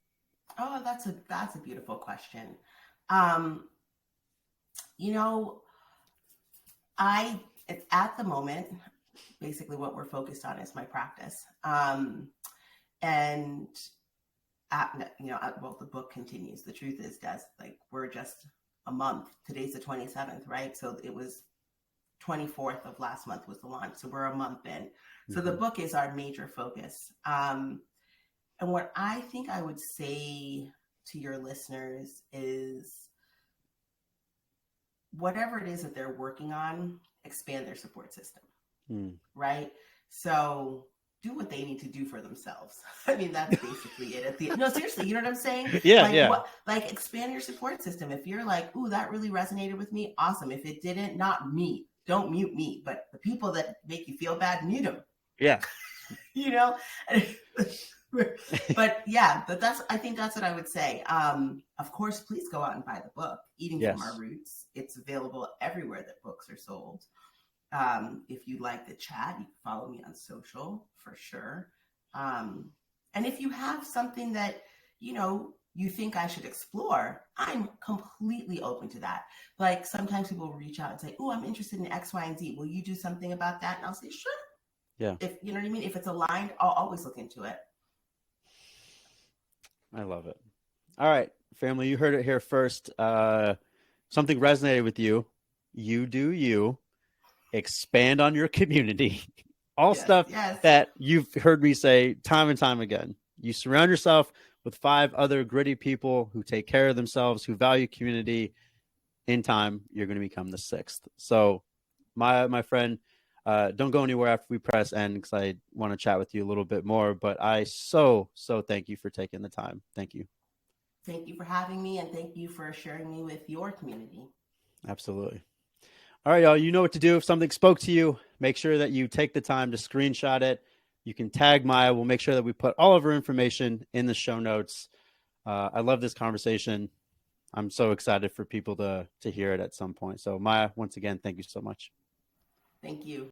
Oh, that's a beautiful question. Um, you know, I at the moment, basically what we're focused on is my practice. And well, the book continues. The truth is, Des, like, we're just a month. Today's the 27th, right? So it was 24th of last month was the launch. So we're a month in. So the book is our major focus. And what I think I would say to your listeners is, whatever it is that they're working on, expand their support system, right? So do what they need to do for themselves. I mean, that's basically it. No, seriously, you know what I'm saying? Yeah, like, yeah. Like, expand your support system. If you're like, ooh, that really resonated with me, awesome. If it didn't, not me. Don't mute me, but the people that make you feel bad, mute them. Yeah. You know? But yeah, I think that's what I would say. Of course, please go out and buy the book, Eating from Our Roots. It's available everywhere that books are sold. If you'd like to chat, you can follow me on social for sure. And if you have something that, you think I should explore, I'm completely open to that. Like, sometimes people reach out and say, oh, I'm interested in X, Y, and Z. Will you do something about that? And I'll say, sure. Yeah. If you know what I mean? If it's aligned, I'll always look into it. I love it. All right, family, you heard it here first. Something resonated with you. You do you. Expand on your community. All stuff that you've heard me say time and time again. You surround yourself with 5 other gritty people who take care of themselves, who value community. In time, you're going to become the 6th. So, my friend, don't go anywhere after we press end, because I want to chat with you a little bit more. But I so thank you for taking the time. Thank you. Thank you for having me, and thank you for sharing me with your community. Absolutely. All right, y'all, you know what to do. If something spoke to you, make sure that you take the time to screenshot it. You can tag Maya. We'll make sure that we put all of her information in the show notes. I love this conversation. I'm so excited for people to hear it at some point. So, Maya, once again, thank you so much. Thank you.